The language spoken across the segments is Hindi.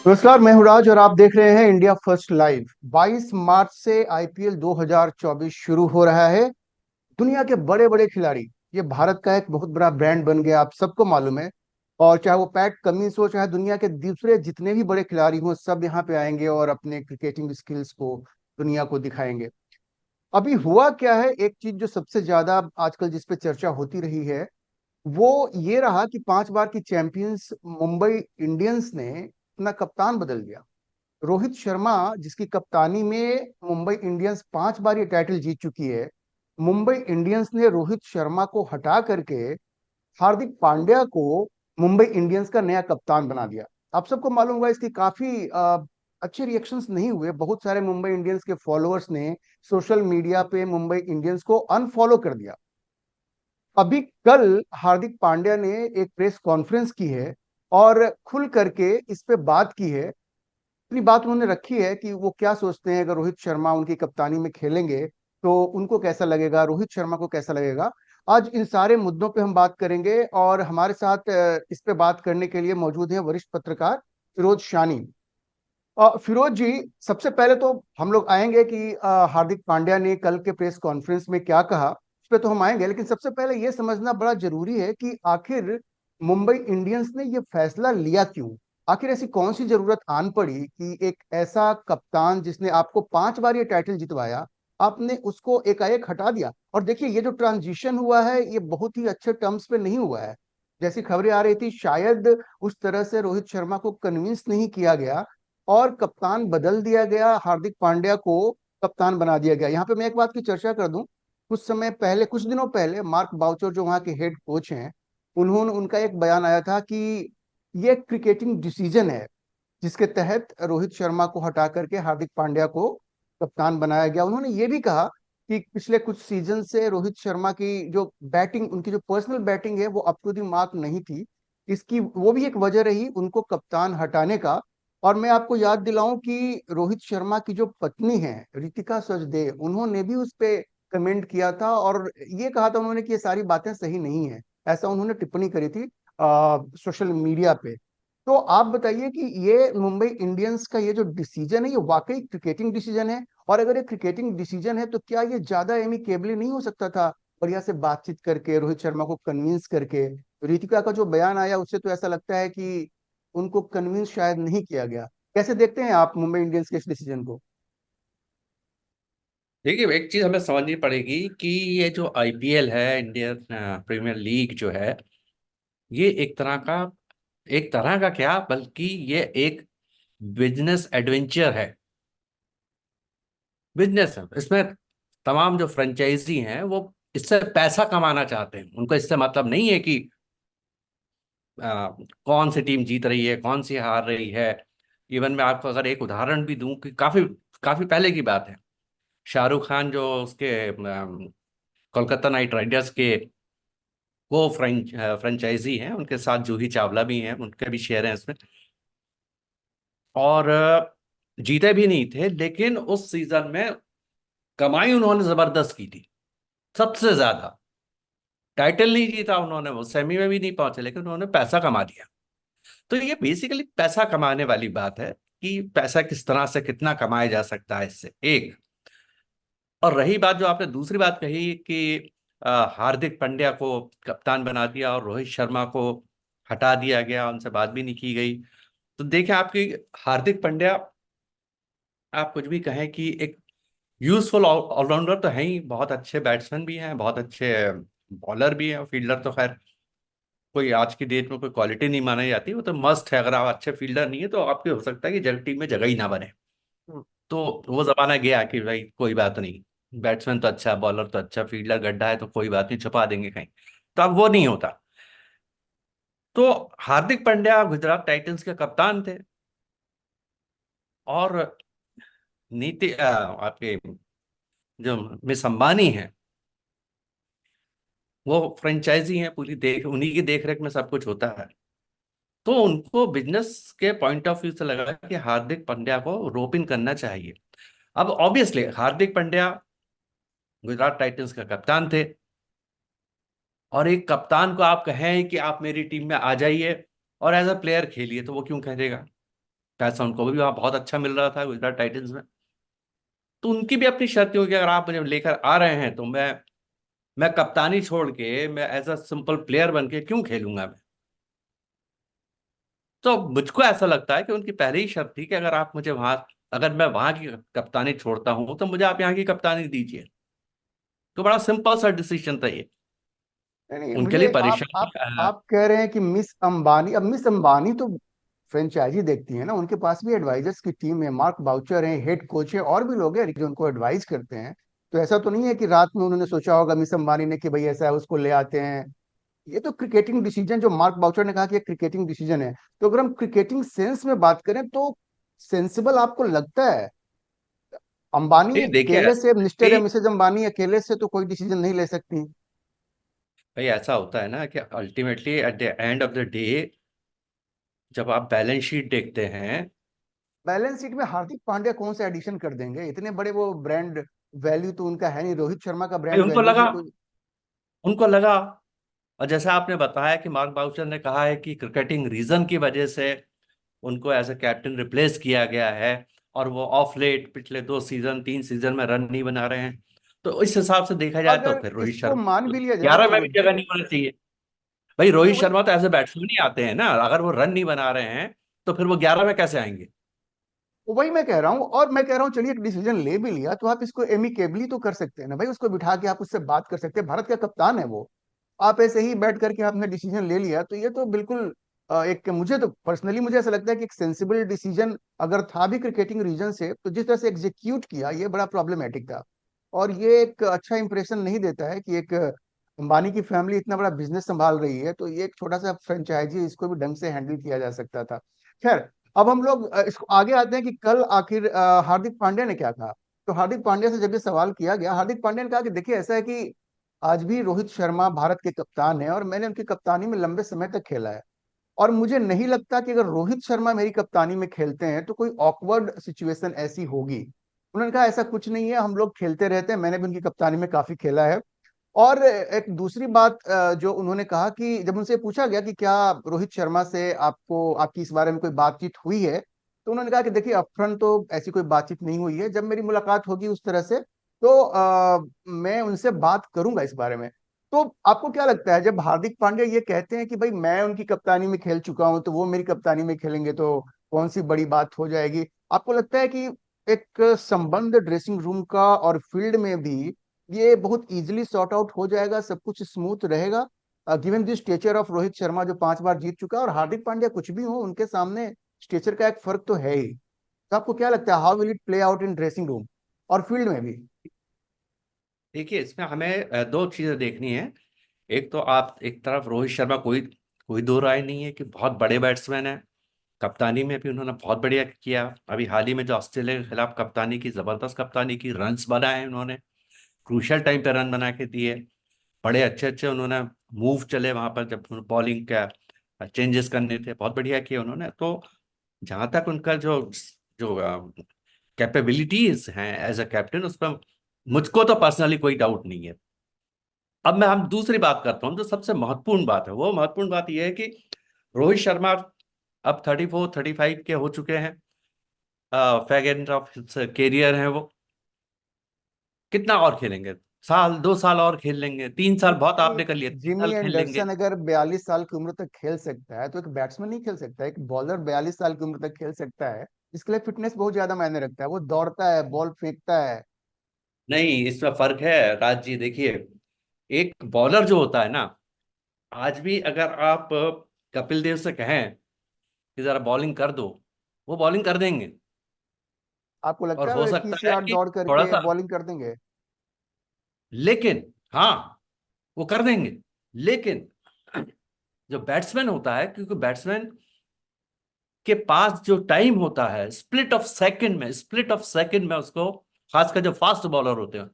नमस्कार, मैं हूं राज और आप देख रहे हैं इंडिया फर्स्ट लाइव। 22 मार्च से आईपीएल 2024 शुरू हो रहा है। दुनिया के बड़े बड़े खिलाड़ी, ये भारत का एक बहुत बड़ा ब्रांड बन गया, आप सबको मालूम है। और चाहे वो पैट कमिंस हो, चाहे दुनिया के दूसरे जितने भी बड़े खिलाड़ी हों, सब यहाँ पे आएंगे और अपने क्रिकेटिंग स्किल्स को दुनिया को दिखाएंगे। अभी हुआ क्या है, एक चीज जो सबसे ज्यादा आजकल जिस पे चर्चा होती रही है वो ये रहा कि 5 बार की चैंपियंस मुंबई इंडियंस ने अपना कप्तान बदल दिया। रोहित शर्मा, जिसकी कप्तानी में मुंबई इंडियंस 5 बार ये टाइटल जीत चुकी है, मुंबई इंडियंस ने रोहित शर्मा को हटा करके हार्दिक पांड्या को मुंबई इंडियंस का नया कप्तान बना दिया। आप सबको मालूम होगा, इसकी काफी अच्छे रिएक्शंस नहीं हुए। बहुत सारे मुंबई इंडियंस के फॉलोअर्स ने सोशल मीडिया पे मुंबई इंडियंस को अनफॉलो कर दिया। अभी कल हार्दिक पांड्या ने एक प्रेस कॉन्फ्रेंस की है और खुल करके इस पे बात की है। अपनी बात उन्होंने रखी है कि वो क्या सोचते हैं, अगर रोहित शर्मा उनकी कप्तानी में खेलेंगे तो उनको कैसा लगेगा, रोहित शर्मा को कैसा लगेगा। आज इन सारे मुद्दों पे हम बात करेंगे और हमारे साथ इस पे बात करने के लिए मौजूद हैं वरिष्ठ पत्रकार फिरोज शानी। फिरोज जी, सबसे पहले तो हम लोग आएंगे कि हार्दिक पांड्या ने कल के प्रेस कॉन्फ्रेंस में क्या कहा, उस पर तो हम आएंगे, लेकिन सबसे पहले ये समझना बड़ा जरूरी है कि आखिर मुंबई इंडियंस ने ये फैसला लिया क्यों। आखिर ऐसी कौन सी जरूरत आन पड़ी कि एक ऐसा कप्तान जिसने आपको 5 बार ये टाइटल जितवाया, आपने उसको एकाएक हटा दिया। और देखिए, ये जो ट्रांजिशन हुआ है ये बहुत ही अच्छे टर्म्स पे नहीं हुआ है। जैसी खबरें आ रही थी, शायद उस तरह से रोहित शर्मा को कन्विंस नहीं किया गया और कप्तान बदल दिया गया, हार्दिक पांड्या को कप्तान बना दिया गया। यहाँ पे मैं एक बात की चर्चा कर दूं। कुछ समय पहले, कुछ दिनों पहले, मार्क बाउचर जो वहाँ के हेड कोच हैं, उन्होंने उनका एक बयान आया था कि ये क्रिकेटिंग डिसीजन है जिसके तहत रोहित शर्मा को हटा करके हार्दिक पांड्या को कप्तान बनाया गया। उन्होंने ये भी कहा कि पिछले कुछ सीजन से रोहित शर्मा की जो बैटिंग, उनकी जो पर्सनल बैटिंग है वो अप टू द मार्क नहीं थी। इसकी वो भी एक वजह रही उनको कप्तान हटाने का। और मैं आपको याद दिलाऊं कि रोहित शर्मा की जो पत्नी है रितिका सचदेव, उन्होंने भी उस पे कमेंट किया था और ये कहा था उन्होंने कि ये सारी बातें सही नहीं है। ऐसा उन्होंने टिप्पणी करी थी सोशल मीडिया पे। तो आप बताइए कि ये मुंबई इंडियंस का ये जो डिसीजन है ये वाकई क्रिकेटिंग डिसीजन है, और अगर ये क्रिकेटिंग डिसीजन है तो क्या ये ज्यादा एमिकेबली नहीं हो सकता था, बढ़िया से बातचीत करके रोहित शर्मा को कन्विंस करके। रितिका का जो बयान आया उससे तो ऐसा लगता है कि उनको कन्विंस शायद नहीं किया गया। कैसे देखते हैं आप मुंबई इंडियंस के इस डिसीजन को? देखिए, एक चीज हमें समझनी पड़ेगी कि ये जो आईपीएल है, इंडियन प्रीमियर लीग जो है, ये एक तरह का क्या, बल्कि ये एक बिजनेस एडवेंचर है। बिजनेस है इसमें। तमाम जो फ्रेंचाइजी हैं वो इससे पैसा कमाना चाहते हैं। उनको इससे मतलब नहीं है कि कौन सी टीम जीत रही है, कौन सी हार रही है। इवन मैं आपको अगर एक उदाहरण भी दूं कि काफी काफी पहले की बात है। शाहरुख खान जो उसके कोलकाता नाइट राइडर्स के वो फ्रेंचाइजी हैं, उनके साथ जूही चावला भी हैं, उनके भी शेयर हैं इसमें। और जीते भी नहीं थे, लेकिन उस सीजन में कमाई उन्होंने जबरदस्त की थी, सबसे ज्यादा। टाइटल नहीं जीता उन्होंने, वो सेमी में भी नहीं पहुंचे, लेकिन उन्होंने पैसा कमा दिया। तो ये बेसिकली पैसा कमाने वाली बात है कि पैसा किस तरह से कितना कमाया जा सकता है इससे, एक। और रही बात जो आपने दूसरी बात कही कि हार्दिक पांड्या को कप्तान बना दिया और रोहित शर्मा को हटा दिया गया, उनसे बात भी नहीं की गई। तो देखिए, आपकी हार्दिक पांड्या, आप कुछ भी कहें कि एक यूजफुल ऑलराउंडर तो है ही, बहुत अच्छे बैट्समैन भी हैं, बहुत अच्छे बॉलर भी हैं। फील्डर तो खैर कोई आज की डेट में कोई क्वालिटी नहीं मानी जाती, वो तो मस्ट है। अगर आप अच्छे फील्डर नहीं है तो आपकी हो सकता है कि जगह टीम में जगह ही ना बने। तो वो जमाना गया कि भाई कोई बात नहीं, बैट्समैन तो अच्छा, बॉलर तो अच्छा, फील्डर गड्ढा है तो कोई बात नहीं, छुपा देंगे कहीं। तो अब वो नहीं होता। तो हार्दिक पांड्या गुजरात टाइटंस के कप्तान थे। और आपके जो मिस अंबानी है, वो फ्रेंचाइजी है पूरी, देख उन्हीं की देख रेख में सब कुछ होता है। तो उनको बिजनेस के पॉइंट ऑफ व्यू से लगा कि हार्दिक पांड्या को रोप इन करना चाहिए। अब ऑब्वियसली हार्दिक पांड्या गुजरात टाइटंस का कप्तान थे, और एक कप्तान को आप कहें कि आप मेरी टीम में आ जाइए और एज अ प्लेयर खेलिए, तो वो क्यों कहेगा? पैसा उनको भी वहाँ बहुत अच्छा मिल रहा था गुजरात टाइटंस में। तो उनकी भी अपनी शर्त होगी, अगर आप मुझे लेकर आ रहे हैं तो मैं कप्तानी छोड़ के मैं एज अ सिंपल प्लेयर बन के क्यों खेलूंगा मैं। तो मुझको ऐसा लगता है कि उनकी पहले ही शर्त थी कि अगर मैं वहां की कप्तानी छोड़ता हूं तो मुझे आप यहाँ की कप्तानी दीजिए। तो बड़ा सिंपल सा डिसीजन था ये। नहीं नहीं, उनके लिए मुझे परेशानी आप कह रहे हैं कि मिस अंबानी, अब मिस अंबानी तो फ्रेंचाइजी देखती है ना, उनके पास भी एडवाइजर्स की टीम है, मार्क बाउचर है, हेड कोच है, और भी लोग हैं जो उनको एडवाइस करते हैं। तो ऐसा तो नहीं है कि रात में उन्होंने सोचा होगा मिस अंबानी ने कि भाई ऐसा है उसको ले आते हैं। ये तो क्रिकेटिंग डिसीजन, जो मार्क बाउचर ने कहा कि ये क्रिकेटिंग डिसीजन है। तो अगर हम क्रिकेटिंग सेंस में बात करें तो सेंसिबल आपको लगता है? अंबानी नहीं देखिए, अकेले से, मिस्टर या भाई मिसेज अंबानी अकेले से तो कोई डिसीजन नहीं ले सकती। भाई ऐसा होता है ना कि ultimately at the end of the day जब आप बैलेंस शीट देखते हैं। बैलेंस शीट में हार्दिक पांड्या कौन सा एडिशन कर देंगे? इतने बड़े वो ब्रांड वैल्यू तो उनका है नहीं, रोहित शर्मा का भाई ब्रांड वैल्यू भी कोई। उनको लगा। और जैसा आपने बताया कि मार्क बाउचर ने कहा है कि क्रिकेटिंग रीजन की वजह से उनको एज ए कैप्टन रिप्लेस किया गया है, और वो ऑफ लेट पिछले 2 सीजन 3 सीजन में रन नहीं बना रहे हैं। तो इस हिसाब से देखा जाए तो अगर फिर रोहित इसको मान शर्मा भी लिया जाए 11 तो में भी जगह नहीं होना चाहिए। भाई रोहित वही शर्मा तो ऐसे बैट्समैन ही आते हैं ना, अगर वो रन नहीं बना रहे हैं तो फिर वो 11 में कैसे आएंगे। वही मैं कह रहा हूँ, और मैं कह रहा हूँ चलिए एक डिसीजन ले भी लिया तो आप इसको एमिकेबली तो कर सकते हैं ना भाई, उसको बिठा के आप उससे बात कर सकते हैं, भारत का कप्तान है वो। आप ऐसे ही बैठ करके आपने डिसीजन ले लिया तो ये तो बिल्कुल एक, मुझे तो पर्सनली मुझे ऐसा लगता है कि एक सेंसिबल डिसीजन अगर था भी क्रिकेटिंग रीजन से, तो जिस तरह से एग्जीक्यूट किया ये बड़ा प्रॉब्लमेटिक था। और ये एक अच्छा इंप्रेशन नहीं देता है कि एक अंबानी की फैमिली इतना बड़ा बिजनेस संभाल रही है, तो ये एक छोटा सा फ्रेंचाइजी, इसको भी ढंग से हैंडल किया जा सकता था। खैर, अब हम लोग इसको आगे आते हैं कि कल आखिर हार्दिक पांड्या ने क्या कहा। तो हार्दिक पांड्या से जब ये सवाल किया गया, हार्दिक पांड्या ने कहा कि देखिए ऐसा है कि आज भी रोहित शर्मा भारत के कप्तान है और मैंने उनकी कप्तानी में लंबे समय तक खेला है। और मुझे नहीं लगता कि अगर रोहित शर्मा मेरी कप्तानी में खेलते हैं तो कोई ऑकवर्ड सिचुएशन ऐसी होगी। उन्होंने कहा ऐसा कुछ नहीं है, हम लोग खेलते रहते हैं, मैंने भी उनकी कप्तानी में काफी खेला है। और एक दूसरी बात जो उन्होंने कहा कि जब उनसे पूछा गया कि क्या रोहित शर्मा से आपको, आपकी इस बारे में कोई बातचीत हुई है, तो उन्होंने कहा कि देखिए अपफ्रंट तो ऐसी कोई बातचीत नहीं हुई है, जब मेरी मुलाकात होगी उस तरह से तो मैं उनसे बात करूंगा इस बारे में। तो आपको क्या लगता है जब हार्दिक पांड्या ये कहते हैं कि भाई मैं उनकी कप्तानी में खेल चुका हूं तो वो मेरी कप्तानी में खेलेंगे तो कौन सी बड़ी बात हो जाएगी? आपको लगता है कि एक संबंध ड्रेसिंग रूम का और फील्ड में भी ये बहुत इजीली सॉर्ट आउट हो जाएगा, सब कुछ स्मूथ रहेगा, given the stature of Rohit Sharma जो 5 बार जीत चुका है, और हार्दिक पांड्या कुछ भी हो उनके सामने स्टेचर का एक फर्क तो है ही। तो आपको क्या लगता है how will it play out in dressing room और फील्ड में भी? देखिए इसमें हमें दो चीजें देखनी है। एक तो आप एक तरफ रोहित शर्मा, कोई कोई दो राय नहीं है कि बहुत बड़े बैट्समैन है। कप्तानी में भी उन्होंने बहुत बढ़िया किया। अभी हाल ही में जो ऑस्ट्रेलिया के खिलाफ कप्तानी की, जबरदस्त कप्तानी की, रन्स बनाए उन्होंने, क्रूशियल टाइम पे रन बना के दिए। बड़े अच्छे अच्छे उन्होंने मूव चले वहां पर जब बॉलिंग का चेंजेस करने थे, बहुत बढ़िया किए उन्होंने। तो जहां तक उनका जो जो कैपेबिलिटीज हैं एज अ कैप्टन, उस पर मुझको तो पर्सनली कोई डाउट नहीं है। अब मैं हम दूसरी बात करता हूँ, जो सबसे महत्वपूर्ण बात है, वो महत्वपूर्ण बात यह है कि रोहित शर्मा अब 34 35 के हो चुके हैं। फैग एंड ऑफ कैरियर है वो। कितना और खेलेंगे? साल 2 साल और खेल लेंगे, 3 साल बहुत जिमी आपने कर लिया, तीन जिमी साल खेल लेंगे। एंडरसन अगर 42 साल की उम्र तक खेल सकता है तो एक बैट्समैन नहीं खेल सकता? एक बॉलर 42 साल की उम्र तक खेल सकता है? इसके लिए फिटनेस बहुत ज्यादा मायने रखता है, वो दौड़ता है, बॉल फेंकता है। नहीं, इसमें फर्क है राज जी। देखिए, एक बॉलर जो होता है ना, आज भी अगर आप कपिल देव से कहें कि जरा बॉलिंग कर दो, वो बॉलिंग कर देंगे। आपको और लगता है वो हो सकता 21 है यार्ड कि दौड़ थोड़ा करके सा, बॉलिंग कर देंगे? लेकिन हाँ, वो कर देंगे। लेकिन जो बैट्समैन होता है, क्योंकि बैट्समैन के पास जो टाइम होता है, स्प्लिट ऑफ सेकंड में उसको, खासकर जो फास्ट बॉलर होते हैं,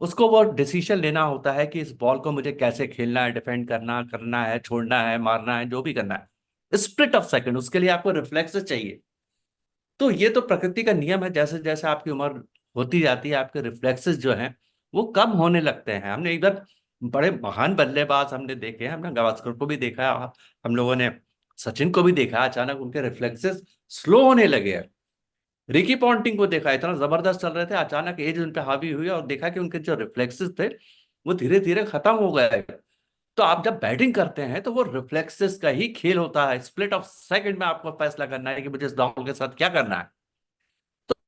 उसको वो डिसीजन लेना होता है कि इस बॉल को मुझे कैसे खेलना है, डिफेंड करना है, छोड़ना है, मारना है, जो भी करना है, स्प्लिट ऑफ सेकंड, उसके लिए आपको रिफ्लेक्स चाहिए। तो ये तो प्रकृति का नियम है, जैसे जैसे आपकी उम्र होती जाती है आपके रिफ्लेक्सेस जो हैं वो कम होने लगते हैं। हमने एक बार बड़े महान बल्लेबाज हमने देखे हैं, हमने गावस्कर को भी देखा, हम लोगों ने सचिन को भी देखा, अचानक उनके रिफ्लेक्सेस स्लो होने लगे हैं। रिकी पॉन्टिंग को देखा, इतना जबरदस्त चल रहे थे, अचानक एज उन पे हावी हुई और देखा कि उनके जो रिफ्लेक्सेस थे वो धीरे धीरे खत्म हो गए। तो आप जब बैटिंग करते हैं तो वो रिफ्लेक्सेस का ही खेल होता है, स्प्लिट ऑफ सेकंड में आपको फैसला करना है कि मुझे इस बॉल के साथ क्या करना है।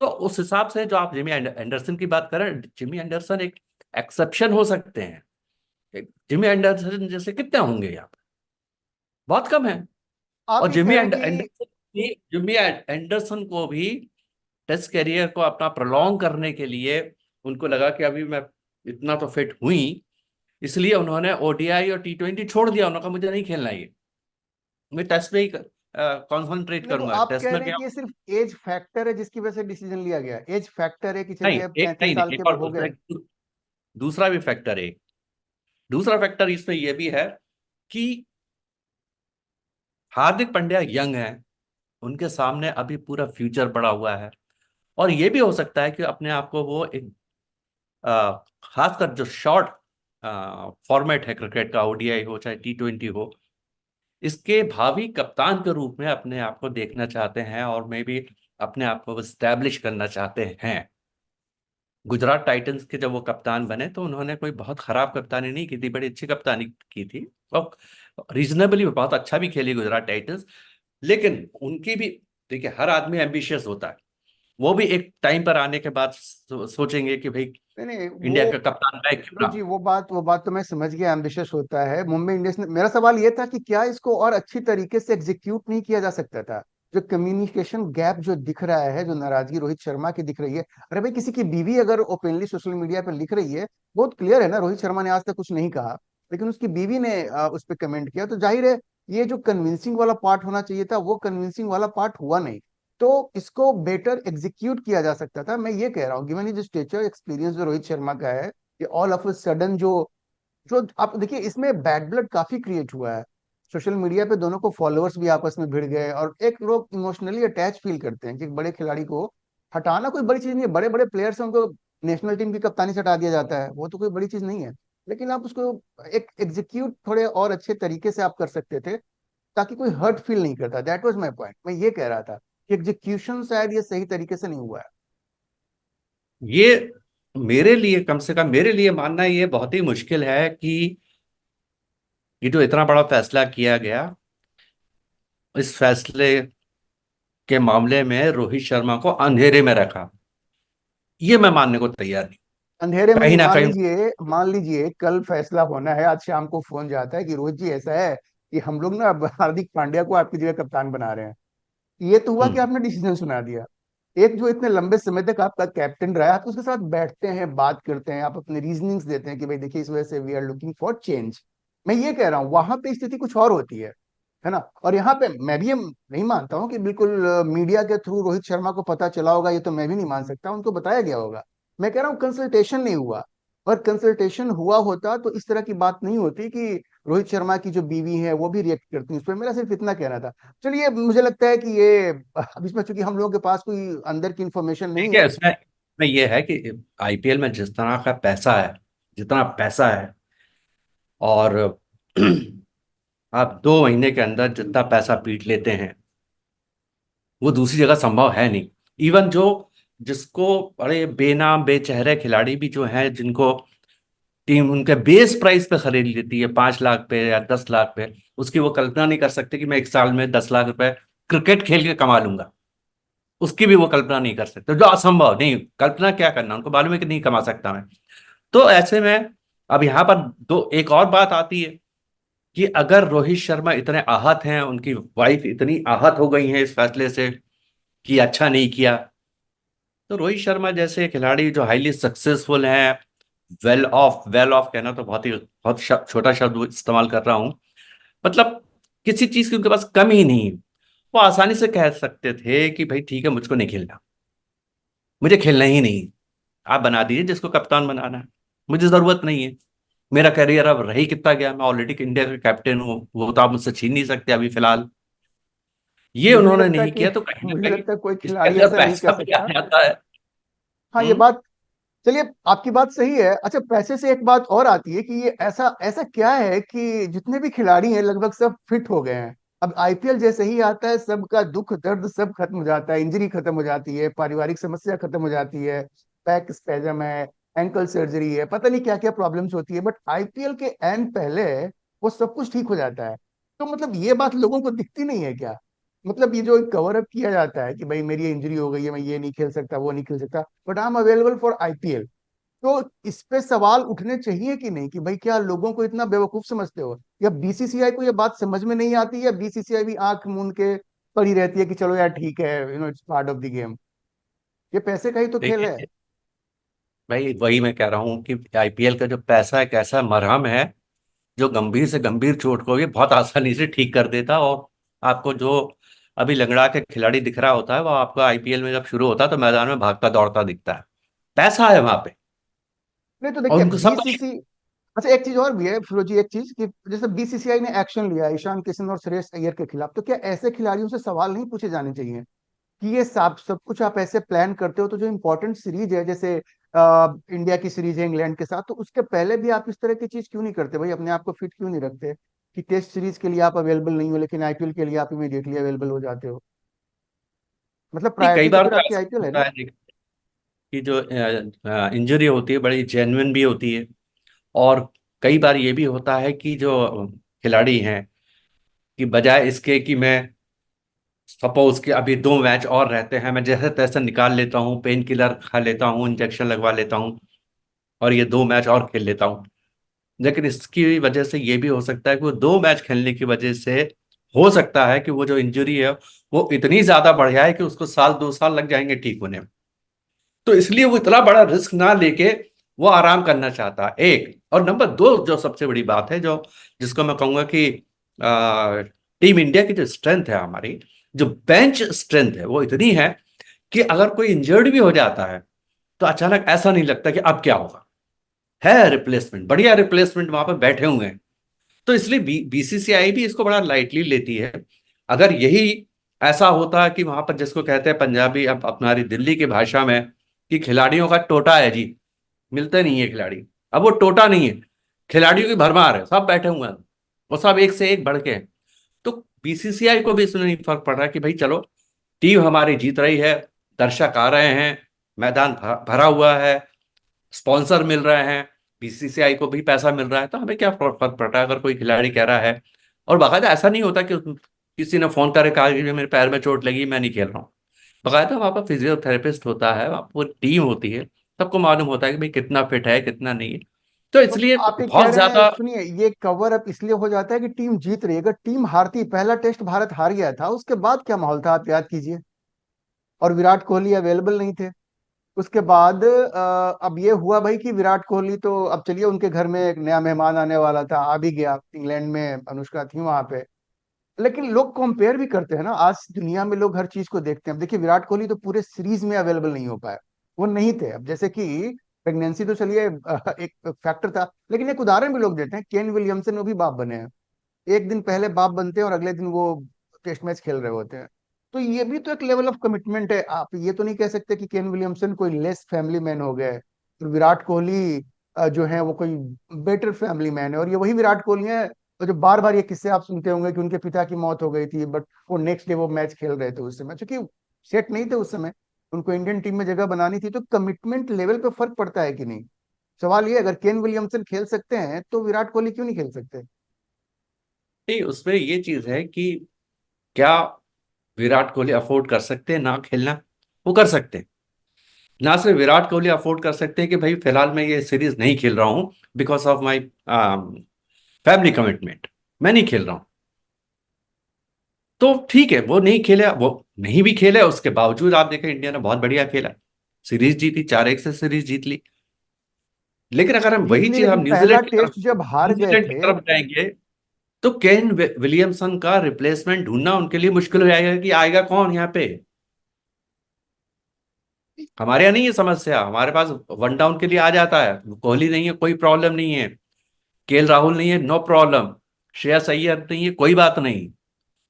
तो उस हिसाब से जो आप जिमी एंडरसन की बात करें, जिमी एंडरसन एक एक्सेप्शन हो सकते हैं। जिमी एंडरसन जैसे कितने होंगे यहाँ पे? बहुत कम है। आप और ये कह रहे हैं कि जिमी एंडरसन को भी टेस्ट करियर को अपना प्रॉन्ग करने के लिए उनको लगा कि अभी मैं इतना तो फिट हुई, इसलिए उन्होंने ओडीआई और टी20 छोड़ दिया। उन्होंने कहा मुझे नहीं खेलना ये, मैं टेस्ट में ही कॉन्सेंट्रेट नहीं, तो करूंगा। आप टेस्ट कह में रहे हैं क्या? कि ये सिर्फ एज फैक्टर है जिसकी वजह से डिसीजन लिया गया, एज फैक्टर है कि नहीं, चलिए अब एक 35 नहीं साल नहीं, के एक और हो दूसरा गए। दूसरा भी फैक्टर है। दूसरा फैक्टर इसमें यह भी है कि हार्दिक पांड्या यंग है, उनके सामने अभी पूरा फ्यूचर पड़ा हुआ है। और ये भी हो सकता है कि अपने आप को वो एक खासकर जो शॉर्ट फॉर्मेट है क्रिकेट का, ओडीआई हो चाहे टी20 हो, इसके भावी कप्तान के रूप में अपने आप को देखना चाहते हैं और मे भी अपने आप को स्टैब्लिश करना चाहते हैं। गुजरात टाइटंस के जब वो कप्तान बने तो उन्होंने कोई बहुत खराब कप्तानी नहीं की थी, बड़ी अच्छी कप्तानी की थी और रीजनेबली बहुत अच्छा भी खेली गुजरात टाइटंस। लेकिन उनकी भी, देखिए हर आदमी एम्बिशियस होता है, वो भी एक टाइम पर आने के बाद सोचेंगे कि भाई नहीं नहीं, इंडिया वो का कप्तान मैं क्यों फिरोज ना जी, हूं। वो बात तो मैं समझ गया, एम्बिशियस होता है मुंबई इंडियंस ने। मेरा सवाल ये था कि क्या इसको और अच्छी तरीके से एग्जीक्यूट नहीं किया जा सकता था? जो कम्युनिकेशन गैप जो दिख रहा है, जो नाराजगी रोहित शर्मा की दिख रही है, अरे भाई किसी की बीवी अगर ओपनली सोशल मीडिया पर लिख रही है, बहुत क्लियर है ना, रोहित शर्मा ने आज तक कुछ नहीं कहा, लेकिन उसकी बीवी ने उस पर कमेंट किया, तो जाहिर है ये जो कन्विंसिंग वाला पार्ट होना चाहिए था वो कन्विंसिंग वाला पार्ट हुआ नहीं। तो इसको बेटर एग्जीक्यूट किया जा सकता था, मैं ये कह रहा हूँ, गिवन जो स्टेचर एक्सपीरियंस जो रोहित शर्मा का है, कि ऑल ऑफ अ सडन जो जो आप देखिए, इसमें बैड ब्लड काफी क्रिएट हुआ है। सोशल मीडिया पे दोनों को फॉलोअर्स भी आपस में भिड़ गए, और एक लोग इमोशनली अटैच फील करते हैं कि एक बड़े खिलाड़ी को हटाना कोई बड़ी चीज नहीं है। बड़े बड़े प्लेयर्स हैं, उनको नेशनल टीम की कप्तानी से हटा दिया जाता है, वो तो कोई बड़ी चीज नहीं है। लेकिन आप उसको एक एग्जीक्यूट थोड़े और अच्छे तरीके से आप कर सकते थे, ताकि कोई हर्ट फील नहीं करता। दैट वाज माय पॉइंट, मैं ये कह रहा था कि एग्जीक्यूशन शायद ये सही तरीके से नहीं हुआ है। ये मेरे लिए, कम से कम मेरे लिए मानना ये बहुत ही मुश्किल है कि ये जो इतना बड़ा फैसला किया गया, इस फैसले के मामले में रोहित शर्मा को अंधेरे में रखा, ये मैं मानने को तैयार नहीं। अंधेरे में नहीं, कहीं ना मान कहीं लीजिए, मान लीजिए कल फैसला होना है, आज शाम को फोन जाता है कि रोहित जी ऐसा है कि हम लोग ना अब हार्दिक पांड्या को आपकी जगह कप्तान बना रहे हैं। ये तो हुआ कि हम्म आपने डिसीजन सुना दिया। एक जो इतने लंबे समय तक आपका कैप्टन रहा है, आप उसके साथ बैठते हैं, बात करते हैं, आप अपने रीजनिंग्स देते हैं कि भाई देखिए इस वजह से we are looking for change. मैं ये कह रहा हूँ वहां पे स्थिति कुछ और होती है ना। और यहाँ पे मैं भी ये नहीं मानता हूँ कि बिल्कुल मीडिया के थ्रू रोहित शर्मा को पता चला होगा, ये तो मैं भी नहीं मान सकता, उनको बताया गया होगा। मैं कह रहा हूँ कंसल्टेशन नहीं हुआ। और कंसल्टेशन हुआ होता तो इस तरह की बात नहीं होती कि रोहित शर्मा की जो बीवी है वो भी रिएक्ट करती है उस पर। मेरा सिर्फ इतना कहना था। चलिए, मुझे लगता है कि ये अब इसमें चूंकि हम लोगों के पास कोई अंदर की इंफॉर्मेशन नहीं ठीक है। है। इसमें यह है कि आईपीएल में जिस तरह का पैसा है, जितना पैसा है, और आप 2 महीने के अंदर जितना पैसा पीट लेते हैं वो दूसरी जगह संभव है नहीं। इवन जो जिसको बड़े बेनाम बेचेहरे खिलाड़ी भी जो हैं, जिनको टीम उनके बेस प्राइस पे खरीद लेती है, 5 लाख पे या 10 लाख पे, उसकी वो कल्पना नहीं कर सकते कि मैं एक साल में 10 लाख रुपए क्रिकेट खेल के कमा लूंगा। उसकी भी वो कल्पना नहीं कर सकते, जो असंभव नहीं, कल्पना क्या करना, उनको मालूम है कि नहीं कमा सकता मैं। तो ऐसे में अब यहाँ पर दो एक और बात आती है कि अगर रोहित शर्मा इतने आहत हैं, उनकी वाइफ इतनी आहत हो गई हैं इस फैसले से कि अच्छा नहीं किया, तो रोहित शर्मा जैसे खिलाड़ी जो हाईली सक्सेसफुल हैं, वेल ऑफ कहना तो बहुत छोटा शब्द इस्तेमाल कर रहा हूं, मतलब किसी चीज की उनके पास कमी ही नहीं है। वो आसानी से कह सकते थे कि भाई ठीक है, मुझको नहीं खेलना, मुझे खेलना ही नहीं, आप बना दीजिए जिसको कप्तान बनाना है, मुझे जरूरत नहीं है। मेरा करियर अब रही कितना गया, मैं ऑलरेडी इंडिया का कैप्टन हूँ, वो तो आप मुझसे छीन नहीं सकते अभी फिलहाल। ये मुझे नहीं उन्होंने लगता नहीं कि किया तो कहीं ना मुझे कहीं लगता है कोई इसके खिलाड़ी अंदर ऐसा नहीं कर पैसा भी आ सकता। जाता है। हाँ, ये हम्म बात, चलिए, आपकी बात सही है। अच्छा, पैसे से एक बात और आती है कि ये ऐसा ऐसा क्या है कि जितने भी खिलाड़ी हैं लगभग सब फिट हो गए हैं। अब आईपीएल जैसे ही आता है सबका दुख दर्द सब खत्म हो जाता है, इंजरी खत्म हो जाती है, पारिवारिक समस्या खत्म हो जाती है, बैक स्पैजम है, एंकल सर्जरी है, पता नहीं क्या क्या प्रॉब्लम्स होती है, बट आईपीएल के एंड पहले वो सब कुछ ठीक हो जाता है। तो मतलब ये बात लोगों को दिखती नहीं है क्या? मतलब ये जो कवर अप किया जाता है कि भाई मेरी इंजरी हो गई है, मैं ये नहीं खेल सकता, वो नहीं खेल सकता, but I am available for IPL. तो इस पे सवाल उठने चाहिए कि नहीं कि भाई क्या लोगों को इतना बेवकूफ समझते हो, या बीसीसीआई को ये बात समझ में नहीं आती, या बीसीसीआई भी आंख मूंद के पड़ी रहती है कि चलो यार ठीक है, it's part of the game, ये पैसे का ही तो खेल है। देखिए भाई, वही मैं कह रहा हूँ कि आईपीएल का जो पैसा एक ऐसा मरहम है जो गंभीर से गंभीर चोट को भी बहुत आसानी से ठीक कर देता। और आपको जो अभी लंगड़ा के खिलाड़ी दिख रहा होता है, वो आपको आईपीएल में जब शुरू होता है तो मैदान में भागता दौड़ता दिखता है। पैसा है वहां पे, नहीं तो और देखिए उनको सब। बीसीसी, अच्छा एक चीज और भी है फिरोजी, एक चीज कि जैसे बीसीसीआई ने एक्शन लिया ईशान किशन और श्रेयस अय्यर के खिलाफ, तो क्या ऐसे खिलाड़ियों से सवाल नहीं पूछे जाने चाहिए कि ये सब कुछ आप ऐसे प्लान करते हो, तो जो इंपॉर्टेंट सीरीज है जैसे इंडिया की सीरीज है इंग्लैंड के साथ, तो उसके पहले भी आप इस तरह की चीज क्यों नहीं करते भाई, अपने आप को फिट क्यों नहीं रखते कि टेस्ट सीरीज के लिए आप अवेलेबल नहीं हो लेकिन आईपीएल के लिए आप इमीडिएटली अवेलेबल हो जाते हो? मतलब नहीं, कई प्रायोरिटी तो बार फिर तो आपकी ऐसा आईपीएल है होता ना। है कि जो इंजरी होती है बड़ी जेन्युइन भी होती है। और कई बार ये भी होता है कि जो खिलाड़ी हैं, कि बजाय इसके कि मैं सपोज कि अभी 2 मैच और रहते हैं, मैं जैसे तैसे निकाल लेता हूँ, पेन किलर खा लेता हूँ, इंजेक्शन लगवा लेता हूँ, और ये 2 मैच और खेल लेता हूँ। लेकिन इसकी वजह से ये भी हो सकता है कि वो 2 मैच खेलने की वजह से हो सकता है कि वो जो इंजरी है वो इतनी ज्यादा बढ़ जाए कि उसको 1-2 साल लग जाएंगे ठीक होने में। तो इसलिए वो इतना बड़ा रिस्क ना लेके वो आराम करना चाहता है, एक। और नंबर दो, जो सबसे बड़ी बात है, जो जिसको मैं कहूंगा कि टीम इंडिया की जो स्ट्रेंथ है, हमारी जो बेंच स्ट्रेंथ है, वो इतनी है कि अगर कोई इंजर्ड भी हो जाता है तो अचानक ऐसा नहीं लगता कि अब क्या होगा। है रिप्लेसमेंट, बढ़िया रिप्लेसमेंट वहां पर बैठे हुए हैं। तो इसलिए बीसीसीआई भी इसको बड़ा लाइटली लेती है। अगर यही ऐसा होता कि वहां पर, जिसको कहते हैं पंजाबी, अब अपनारी दिल्ली की भाषा में, कि खिलाड़ियों का टोटा है जी, मिलते नहीं है खिलाड़ी। अब वो टोटा नहीं है, खिलाड़ियों की भरमार है, सब बैठे हुए हैं, वो सब एक से एक बढ़ के हैं। तो बीसीसीआई को भी इसमें नहीं फर्क पड़ रहा कि भाई चलो, टीम हमारी जीत रही है, दर्शक आ रहे हैं, मैदान भरा हुआ है, स्पॉन्सर मिल रहे हैं, बीसीसीआई को भी पैसा मिल रहा है, तो हमें क्या फर्क फर्क पड़ रहा है अगर कोई खिलाड़ी कह रहा है। और बाकायदा ऐसा नहीं होता कि किसी ने फोन करके कहा कि मेरे पैर में चोट लगी, मैं नहीं खेल रहा हूँ। बाकायदा वहाँ पर फिजियोथेरेपिस्ट होता है, वहाँ पूरी टीम होती है, सबको मालूम होता है कि भाई कितना फिट है कितना नहीं है। तो तो इसलिए आप ये कह बहुत रहे हैं, ज्यादा। सुनिए, ये कवर अप इसलिए हो जाता है कि टीम जीत रही है, अगर टीम हारती, पहला टेस्ट भारत हार गया था, उसके बाद क्या माहौल था आप याद कीजिए, और विराट कोहली अवेलेबल नहीं थे। उसके बाद अब ये हुआ भाई कि विराट कोहली तो अब चलिए उनके घर में एक नया मेहमान आने वाला था, आ भी गया, इंग्लैंड में अनुष्का थी वहां पे। लेकिन लोग कंपेयर भी करते हैं ना, आज दुनिया में लोग हर चीज को देखते हैं। अब देखिए विराट कोहली तो पूरे सीरीज में अवेलेबल नहीं हो पाया, वो नहीं थे। अब जैसे कि प्रेगनेंसी तो चलिए एक फैक्टर था, लेकिन एक उदाहरण भी लोग देते हैं, केन विलियमसन, वो भी बाप बने हैं, एक दिन पहले बाप बनते हैं और अगले दिन वो टेस्ट मैच खेल रहे होते हैं। तो ये भी तो एक लेवल ऑफ कमिटमेंट है। आप ये तो नहीं कह सकते कि केन विलियमसन कोई लेस फैमिली मैन हो गए और विराट कोहली जो है वो कोई बेटर फैमिली मैन है। और ये वही विराट कोहली है, तो जो बार बार ये किस्से आप सुनते होंगे कि उनके पिता की मौत हो गई थी, बट वो नेक्स्ट डे वो मैच खेल रहे थे उस समय, क्योंकि सेट नहीं थे उस समय, उनको इंडियन टीम में जगह बनानी थी। तो कमिटमेंट लेवल पे फर्क पड़ता है कि नहीं? सवाल ये, अगर केन विलियमसन खेल सकते हैं तो विराट कोहली क्यों नहीं खेल सकते? नहीं, उसमें ये चीज है कि क्या विराट कोहली अफोर्ड कर सकते हैं ना खेलना? वो कर सकते हैं। ना सिर्फ विराट कोहली अफोर्ड कर सकते हैं कि भाई फिलहाल मैं ये सीरीज नहीं खेल रहा हूं because of my family commitment, मैं नहीं खेल रहा हूं। तो ठीक है, वो नहीं खेले, वो नहीं भी खेले, उसके बावजूद आप देखें इंडिया ने बहुत बढ़िया खेला, सीरीज जीती, 4-1 से सीरीज जीत ली। लेकिन अगर हम जीत वही ली, चीज हम लेकिन पहला न्यूजीलैंड की तरफ टेस्ट जब हार गए न्यूजीलैंड की थे। तरफ जाएंगे, तो केन विलियमसन का रिप्लेसमेंट ढूंढना उनके लिए मुश्किल हो जाएगा कि आएगा कौन यहाँ पे। हमारे यहाँ नहीं है समस्या, हमारे पास वन डाउन के लिए आ जाता है, कोहली नहीं है कोई प्रॉब्लम नहीं है, केएल राहुल नहीं है नो प्रॉब्लम, श्रेयस अय्यर नहीं है कोई बात नहीं,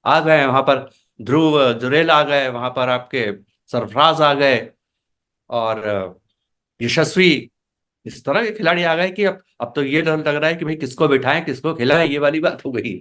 आ गए वहां पर, ध्रुव जुरेल आ गए वहां पर, आपके सरफराज आ गए, और यशस्वी, इस तरह के खिलाड़ी आ गए कि अब तो ये डर लग रहा है कि भाई किसको बिठाएं किसको खिलाएं, ये वाली बात हो गई।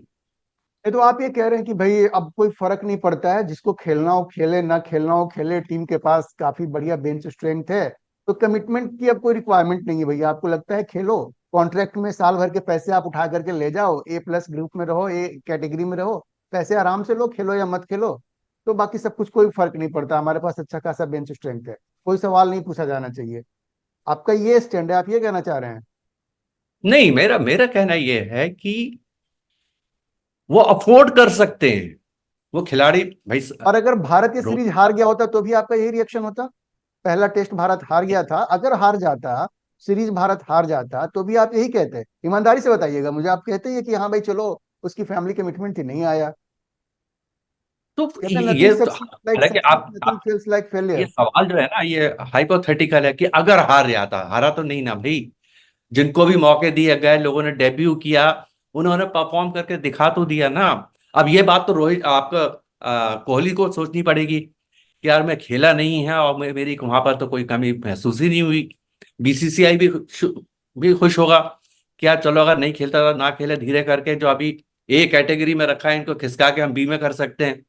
ये तो आप ये कह रहे हैं कि भाई अब कोई फर्क नहीं पड़ता है, जिसको खेलना हो खेले, ना खेलना हो खेले, टीम के पास काफी बढ़िया बेंच स्ट्रेंथ है, तो कमिटमेंट की अब कोई रिक्वायरमेंट नहीं है भैया। आपको लगता है खेलो, कॉन्ट्रैक्ट में साल भर के पैसे आप उठा करके ले जाओ, A+ ग्रुप में रहो, ए कैटेगरी में रहो, पैसे आराम से लो, खेलो या मत खेलो, तो बाकी सब कुछ कोई फर्क नहीं पड़ता, हमारे पास अच्छा खासा बेंच स्ट्रेंथ है, कोई सवाल नहीं पूछा जाना चाहिए। आपका ये स्टैंड है, आप ये कहना चाह रहे हैं? नहीं, मेरा मेरा कहना यह है कि वो अफोर्ड कर सकते हैं, वो खिलाड़ी भाई और अगर भारत ये रोहित। सीरीज हार गया होता तो भी आपका यही रिएक्शन होता? पहला टेस्ट भारत हार गया था, अगर हार जाता, सीरीज भारत हार जाता, तो भी आप यही कहते? ईमानदारी से बताइएगा मुझे, आप कहते हैं कि हाँ भाई चलो, उसकी फैमिली कमिटमेंट थी, नहीं आया। तो कहते हैं ये नथिंग तो सक्सीड लाइक हालांकि सक्सेस, नथिंग आप फेल्स लाइक ये फेलियर। सवाल जो है ना, ये हाइपोथेटिकल है कि अगर हार जाता, हारा तो नहीं ना भाई। जिनको भी मौके दिए गए, लोगों ने डेब्यू किया, उन्होंने परफॉर्म करके दिखा तो दिया ना। अब ये बात तो रोहित आपका कोहली को सोचनी पड़ेगी कि यार मैं खेला नहीं है और मेरी वहां पर तो कोई कमी महसूस ही नहीं हुई। बीसीसीआई भी खुश होगा कि यार चलो, अगर नहीं खेलता था ना खेले, धीरे करके जो अभी ए कैटेगरी में रखा है इनको खिसका के हम बी में कर सकते हैं।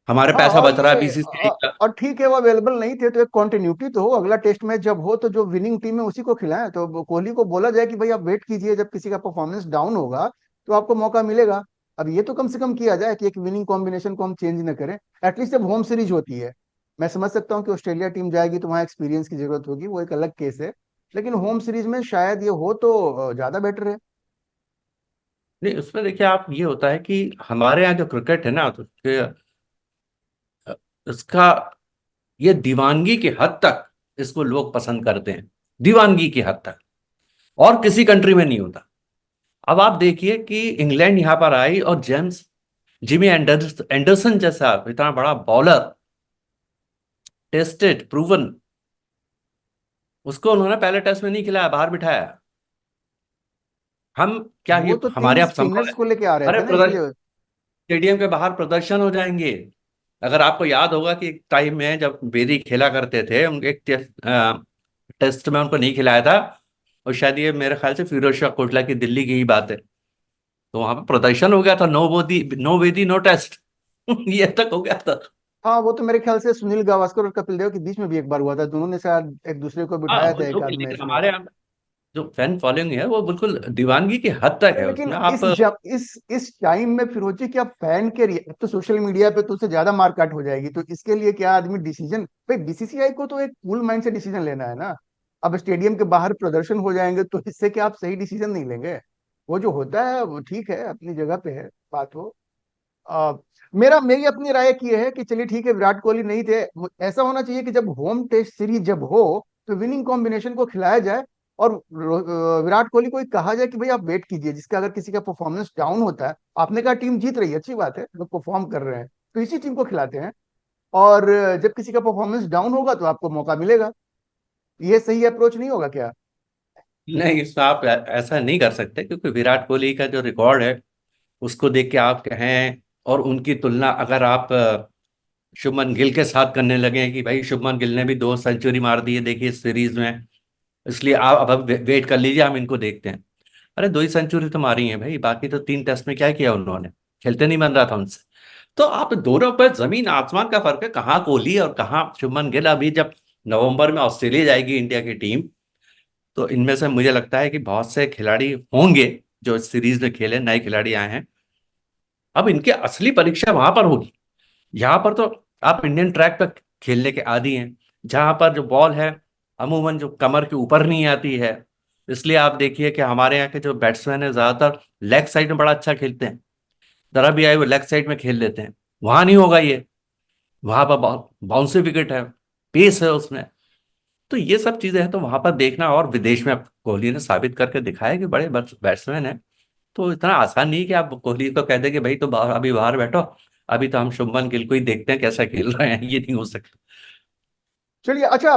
हमारे हाँ, पैसा और बच रहा है ये बीसीसीआई का। और ठीक है, वो अवेलेबल नहीं थे तो एक कंटिन्यूटी तो हो, अगला टेस्ट मैच जब हो तो जो विनिंग टीम है उसी को खिलाएं, तो कोहली को बोला जाए कि भाई आप वेट कीजिए, जब किसी का परफॉर्मेंस डाउन होगा तो आपको मौका मिलेगा। अब ये तो कम से कम किया जाए कि एक विनिंग कॉम्बिनेशन को हम चेंज न करें, एटलीस्ट जब होम सीरीज होती है। मैं समझ सकता हूँ कि ऑस्ट्रेलिया टीम जाएगी तो वहाँ एक्सपीरियंस की जरूरत होगी, वो एक अलग केस है, लेकिन होम सीरीज में शायद ये हो तो ज्यादा बेटर है। नहीं, उसमें देखिए आप, ये होता है कि हमारे यहाँ जो क्रिकेट है ना, तो इसका ये दीवानगी की हद तक इसको लोग पसंद करते हैं, दीवानगी की हद तक, और किसी कंट्री में नहीं होता। अब आप देखिए कि इंग्लैंड यहां पर आई और जेम्स जिमी एंडरसन जैसा इतना बड़ा बॉलर, टेस्टेड प्रूवन, उसको उन्होंने पहले टेस्ट में नहीं खिलाया, बाहर बिठाया। हम क्या, वो ये तो हमारे तीन यहाँ संभव स्पिनर्स है? को लेके आ रहे अरे थे ना, इसलिए। स्टेडियम के बाहर प्रदर्शन हो जाएंगे। अगर आपको याद होगा कि एक टाइम में जब बेदी खेला करते थे, उनके एक टेस्ट में उनको नहीं खिलाया था, और शायद ये मेरे ख्याल से फिरोज शाह कोटला की दिल्ली की ही बात है। तो वहां पे प्रदर्शन हो गया था, नो बोदी नो बेदी नो टेस्ट। ये तक हो गया था। हाँ, वो तो मेरे ख्याल से सुनील गावस्कर और कपिल देव के बीच में भी एक बार हुआ था, दोनों ने शायद एक दूसरे को हाँ, बिठाया था वो एक जो भी, आध लेकिन मैच में। हमारे यहाँ जो फैन फॉलोइंग है वो बिल्कुल दीवानगी की हद तक अरे है, लेकिन उसमें आप। इस टाइम में फिरोजी क्या फैन के अब तो सोशल मीडिया पे तो उससे ज्यादा मारकाट हो जाएगी, तो इसके लिए क्या आदमी डिसीजन, भाई बीसीसीआई को तो एक कूल माइंड से डिसीजन लेना है ना। अब स्टेडियम के बाहर प्रदर्शन हो जाएंगे तो इससे क्या आप सही डिसीजन नहीं लेंगे? वो जो होता है वो ठीक है, अपनी जगह पे है बात वो। आ, मेरी अपनी राय की है कि चलिए ठीक है, विराट कोहली नहीं थे, ऐसा होना चाहिए कि जब होम टेस्ट सीरीज जब हो तो विनिंग कॉम्बिनेशन को खिलाया जाए, और विराट कोहली को ही कहा जाए कि भाई आप वेट कीजिए, जिसका अगर किसी का परफॉर्मेंस डाउन होता है, आपने कहा टीम जीत रही है, अच्छी बात है, लोग परफॉर्म कर रहे हैं, तो इसी टीम को खिलाते हैं, और जब किसी का परफॉर्मेंस डाउन होगा तो आपको मौका मिलेगा। ये सही अप्रोच नहीं होगा क्या? नहीं, इसमें आप ऐसा नहीं कर सकते, क्योंकि विराट कोहली का जो रिकॉर्ड है उसको देख के आप कहें, और उनकी तुलना अगर आप शुभमन गिल के साथ करने लगे कि भाई शुभमन गिल ने भी 2 सेंचुरी मार दी है देखिए इस सीरीज में, इसलिए आप अब वेट कर लीजिए, हम इनको देखते हैं। अरे 2 ही सेंचुरी तो मारी है भाई, बाकी तो 3 टेस्ट में क्या किया उन्होंने? खेलते नहीं बन रहा था उनसे। तो आप दोनों पर जमीन आसमान का फर्क है, कहाँ कोहली और कहाँ शुभमन गिल। अभी जब नवंबर में ऑस्ट्रेलिया जाएगी इंडिया की टीम, तो इनमें से मुझे लगता है कि बहुत से खिलाड़ी होंगे जो इस सीरीज में खेले, नए खिलाड़ी आए हैं। अब इनकी असली परीक्षा वहां पर होगी। यहाँ पर तो आप इंडियन ट्रैक पर खेलने के आदी हैं, जहां पर जो बॉल है अमूमन जो कमर के ऊपर नहीं आती है। इसलिए आप देखिए कि हमारे यहाँ के जो बैट्समैन है ज्यादातर लेग साइड में बड़ा अच्छा खेलते हैं, जरा भी आए वो लेग साइड में खेल लेते हैं। वहां नहीं होगा ये, वहां पर बाउंसी विकेट है, पेस है उसमें। तो ये सब चीजें हैं, तो वहां पर देखना, और विदेश में अब कोहली ने साबित करके दिखाया कि बड़े बैट्समैन हैं। तो इतना आसान नहीं है कि आप कोहली को कह दें कि भाई तो अभी बाहर बैठो, अभी तो हम शुभमन गिल को ही देखते हैं कैसा खेल रहे हैं। ये नहीं हो सकता। चलिए अच्छा,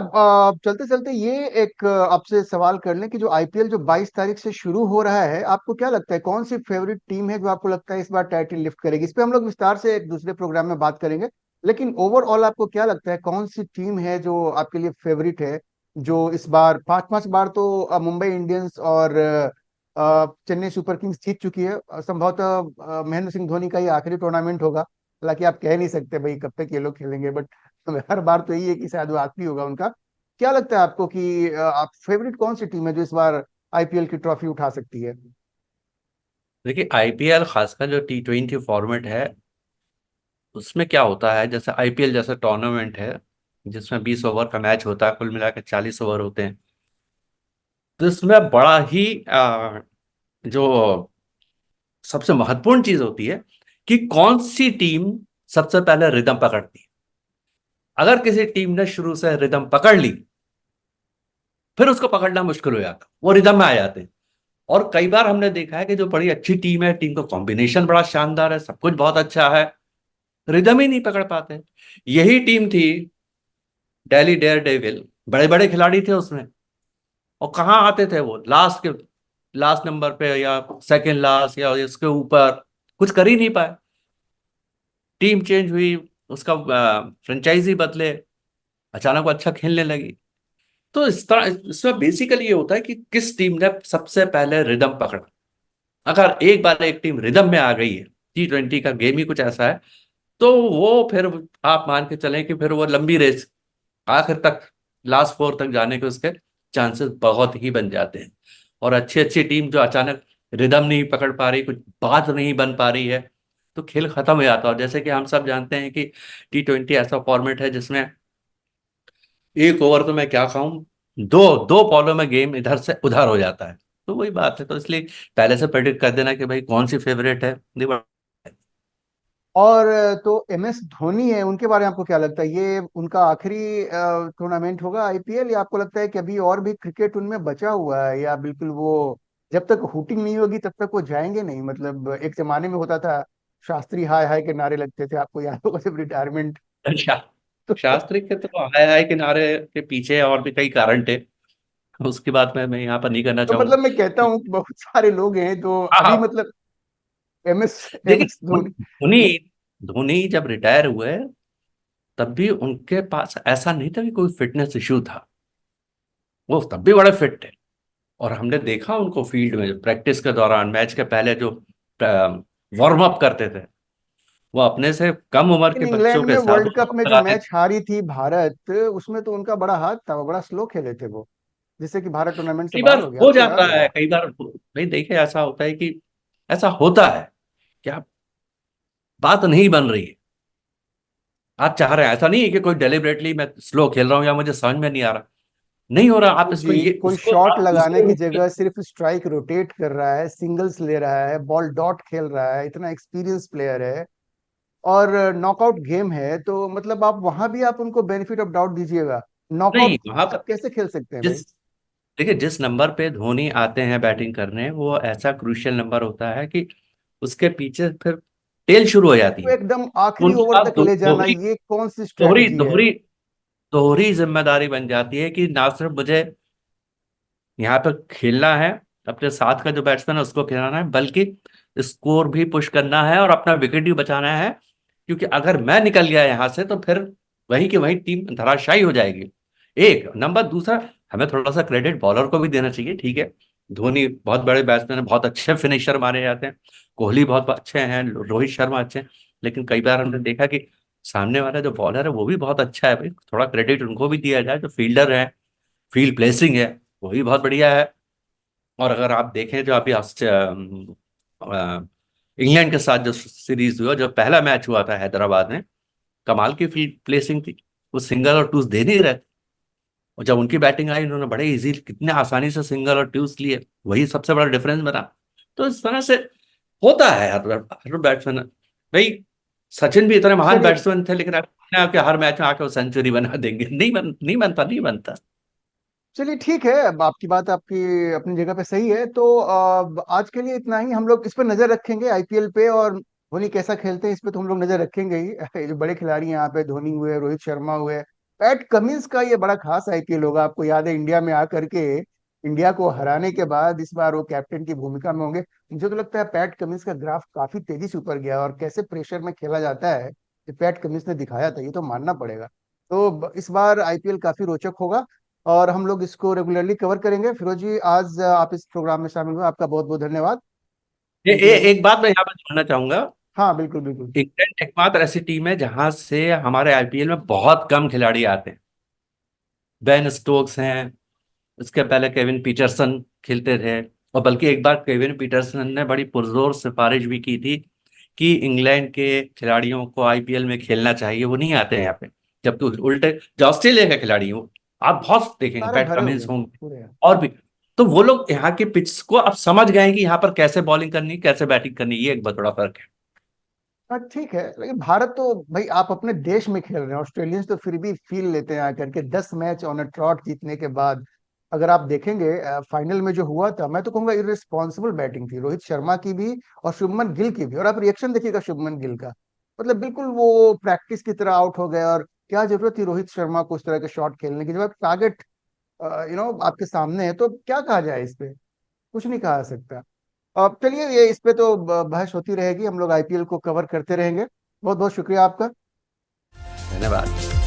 चलते चलते ये एक आपसे सवाल कर लें कि जो आईपीएल जो 22 तारीख से शुरू हो रहा है, आपको क्या लगता है कौन सी फेवरेट टीम है जो आपको लगता है इस बार टाइटल लिफ्ट करेगी? इस पे हम लोग विस्तार से एक दूसरे प्रोग्राम में बात करेंगे, लेकिन ओवरऑल आपको क्या लगता है कौन सी टीम है जो आपके लिए फेवरेट है, जो इस बार 5 5 बार तो मुंबई इंडियंस और चेन्नई सुपर किंग्स जीत चुकी है। संभवतः महेंद्र सिंह धोनी का ये आखिरी टूर्नामेंट होगा। हालांकि आप कह नहीं सकते भाई कब तक ये लोग खेलेंगे, बट हर बार तो यही है कि शायद वो आखिरी होगा उनका। क्या लगता है आपको कि आप फेवरेट कौन सी टीम है जो इस बार आईपीएल की ट्रॉफी उठा सकती है? देखिए, आईपीएल खासकर जो T20 फॉर्मेट है, उसमें क्या होता है, जैसे आईपीएल जैसा टूर्नामेंट है जिसमें 20 ओवर का मैच होता है, कुल मिला के 40 ओवर होते हैं। तो इसमें बड़ा ही जो सबसे महत्वपूर्ण चीज होती है कि कौन सी टीम सबसे पहले रिदम पकड़ती है। अगर किसी टीम ने शुरू से रिदम पकड़ ली, फिर उसको पकड़ना मुश्किल हो जाता, वो रिदम में आ जाते हैं। और कई बार हमने देखा है कि जो बड़ी अच्छी टीम है, टीम का कॉम्बिनेशन बड़ा शानदार है, सब कुछ बहुत अच्छा है, रिदम ही नहीं पकड़ पाते। यही टीम थी दिल्ली डेयर डेविल, बड़े बड़े खिलाड़ी थे उसमें, और कहाँ आते थे वो लास्ट के लास्ट नंबर पे या सेकंड लास्ट या इसके ऊपर, कुछ कर ही नहीं पाए। टीम चेंज हुई, उसका फ्रेंचाइजी बदले, अचानक वो अच्छा खेलने लगी। तो इस तरह इसमें बेसिकली ये होता है कि किस टीम ने सबसे पहले रिदम पकड़ा। अगर एक बार एक टीम रिदम में आ गई है, T20 का गेम ही कुछ ऐसा है, तो वो फिर आप मान के चलें कि फिर वो लंबी रेस आखिर तक, लास्ट फोर तक जाने के उसके चांसेस बहुत ही बन जाते हैं। और अच्छी अच्छी टीम जो अचानक रिदम नहीं पकड़ पा रही, कुछ बात नहीं बन पा रही है, तो खेल खत्म हो जाता है। और जैसे कि हम सब जानते हैं कि T20 ऐसा फॉर्मेट है जिसमें एक ओवर तो मैं क्या कहूँ, दो दो बॉलों में गेम इधर से उधर हो जाता है। तो वही बात है, तो इसलिए पहले से प्रेडिक्ट कर देना कि भाई कौन सी फेवरेट है, नहीं और तो एम एस धोनी है, उनके बारे में आपको क्या लगता है? ये उनका आखिरी टूर्नामेंट होगा आईपीएल, या आपको लगता है कि अभी और भी क्रिकेट उनमें बचा हुआ है, या बिल्कुल वो जब तक हुटिंग नहीं होगी तब तक वो जाएंगे नहीं? मतलब एक जमाने में होता था, शास्त्री हाय हाय के नारे लगते थे, आपको याद होगा जब रिटायरमेंट। शा, तो, शास्त्री के तो हाय किनारे के पीछे और भी कई कारण थे, उसकी बात मैं यहाँ पर नहीं करना तो मतलब मैं कहता चाहूंगा। हूँ कि बहुत सारे लोग हैं तो हाँ अभी हाँ, मतलब एम देखिए, एस धोनी। धोनी धोनी जब रिटायर हुए, तब भी उनके पास ऐसा नहीं था कि कोई फिटनेस इशू था, वो तब भी बड़े फिट थे। और हमने देखा उनको फील्ड में प्रैक्टिस के दौरान, मैच के पहले जो वार्म अप करते थे, वो अपने से कम उम्र लेकिन के बच्चों इंग्लैंड के में साथ वर्ल्ड वो कप में दौड़ जो लगाते थे। मैच हारी थी भारत, उसमें तो उनका बड़ा हाथ था, वो बड़ा स्लो खेले थे वो, जिससे कि भारत टूर्नामेंट से कई बाहर बार हो गया, हो आपको जाता याद है, होगा। कई बार नहीं, देखिए ऐसा होता है कि ऐसा होता है, क्या बात नहीं बन रही है, आप चाह रहे हैं, ऐसा नहीं है कि कोई डेलिबरेटली मैं स्लो खेल रहा हूँ या मुझे समझ में नहीं आ रहा, नहीं हो रहा, आप इसको जी, ये कोई उसको शॉट आप लगाने दूसरे की रूप में। जगह सिर्फ स्ट्राइक रोटेट कर रहा है, सिंगल्स ले रहा है, बॉल डॉट खेल रहा है, इतना एक्सपीरियंस प्लेयर है। और नॉकआउट गेम है, तो मतलब आप वहां भी आप उनको बेनिफिट ऑफ डाउट दीजिएगा। नहीं, नॉकआउट वहां पर आप कैसे खेल सकते हैं भाई? जिस देखिए, जिस नंबर पे धोनी आते हैं बैटिंग करने, वो ऐसा क्रूशियल नंबर होता है कि उसके पीछे फिर टेल शुरू हो जाती वो है। एकदम तो आखिरी उनके ओवर पास तक ले जाना, दोहरी ये कौन सी दोहरी स्ट्रेटजी है? दोहरी दोहरी जिम्मेदारी बन जाती है कि ना सिर्फ मुझे यहाँ पे खेलना है, अपने साथ का जो बैट्समैन है उसको खिलाना है, बल्कि स्कोर भी पुश करना है और अपना विकेट भी बचाना है। क्योंकि अगर मैं निकल गया यहाँ से तो फिर वही की वही टीम धराशायी हो जाएगी। एक नंबर, दूसरा, हमें थोड़ा सा क्रेडिट बॉलर को भी देना चाहिए, ठीक है, धोनी बहुत बड़े बैट्समैन है, बहुत अच्छे फिनिशर मारे जाते हैं, कोहली बहुत अच्छे हैं, रोहित शर्मा अच्छे हैं, लेकिन कई बार हमने देखा कि सामने वाला जो बॉलर है वो भी बहुत अच्छा है, भाई थोड़ा क्रेडिट उनको भी दिया जाए। जो फील्डर है, फील्ड प्लेसिंग है, वो भी बहुत बढ़िया है। और अगर आप देखें जो अभी इंग्लैंड के साथ जो सीरीज हुआ, जो पहला मैच हुआ था हैदराबाद में, कमाल की फील्ड प्लेसिंग थी, वो सिंगल और टूस दे नहीं रहे थे। और जब उनकी बैटिंग आई, उन्होंने बड़े इजी, कितने आसानी से सिंगल और टूस लिए, वही सबसे बड़ा डिफरेंस बना। तो इस तरह से होता है हर हर बैट्समैन, भाई सचिन भी इतने महान चलिए, बैट्समैन थे, लेकिन आपके हर मैच में आके वो सेंचुरी बना देंगे, नहीं बनता, नहीं बनता। चलिए ठीक है, अब आपकी बात आपकी अपनी जगह पे सही है। तो आज के लिए इतना ही, हम लोग इस पे नजर रखेंगे आईपीएल पे, और धोनी कैसा खेलते हैं इस पे तो हम लोग नजर रखेंगे ही। ये जो बड़े खिलाड़ी हैं यहाँ पे, धोनी हुए, रोहित शर्मा हुए, पैट कमिंस का ये बड़ा खास आईपीएल होगा। आपको याद है इंडिया में आकर के इंडिया को हराने के बाद इस बार वो कैप्टन की भूमिका में होंगे। मुझे तो लगता है पैट कमिंस का ग्राफ काफी तेजी से ऊपर गया, और कैसे प्रेशर में खेला जाता है ये पैट कमिंस ने दिखाया था, ये तो मानना पड़ेगा। तो इस बार आईपीएल काफी रोचक होगा। और हम लोग इसको रेगुलरली कवर करेंगे। फिरोज जी, आज आप इस प्रोग्राम में शामिल हुए, आपका बहुत बहुत धन्यवाद। Thank you very much. एक बात मैं यहाँ पर जानना चाहूंगा। हाँ, बिल्कुल बिल्कुल। इंग्लैंड एकमात्र ऐसी टीम है जहां से हमारे आईपीएल में बहुत कम खिलाड़ी आते हैं। बेन स्टोक्स हैं, उसके पहले केविन पीटरसन खेलते थे। और बल्कि एक बार केविन पीटरसन ने बड़ी पुरजोर सिफारिश भी की थी कि इंग्लैंड के खिलाड़ियों को आईपीएल में खेलना चाहिए, वो नहीं आते हैं यहाँ पे। जबकि उल्टे जो ऑस्ट्रेलिया के खिलाड़ी हो, आप बहुत देखेंगे, सारे पैट भरे हुए कमिंस हैं होंगे पूरे। और भी। तो वो लोग यहाँ के पिच को अब समझ गए हैं कि यहाँ पर कैसे बॉलिंग करनी, कैसे बैटिंग करनी, ये एक बहुत बड़ा फर्क है। हाँ ठीक है, लेकिन भारत तो भाई आप अपने देश में खेल रहे हैं। ऑस्ट्रेलियंस तो फिर भी फील लेते हैं आकर के 10 मैच ऑन अ ट्रॉट जीतने के बाद। अगर आप देखेंगे फाइनल में जो हुआ था, मैं तो कहूंगा इररिस्पॉन्सिबल बैटिंग थी रोहित शर्मा की भी और शुभमन गिल की भी। और आप रिएक्शन देखिएगा शुभमन गिल का, मतलब बिल्कुल वो प्रैक्टिस की तरह आउट हो गए। और क्या जरूरत थी रोहित शर्मा को उस तरह के शॉट खेलने की, जब आप टारगेट आपके सामने है। तो क्या कहा जाए इस पे, कुछ नहीं कहा जा सकता। अब चलिए, ये इस पे तो बहस होती रहेगी, हम लोग आईपीएल को कवर करते रहेंगे। बहुत बहुत शुक्रिया आपका। धन्यवाद।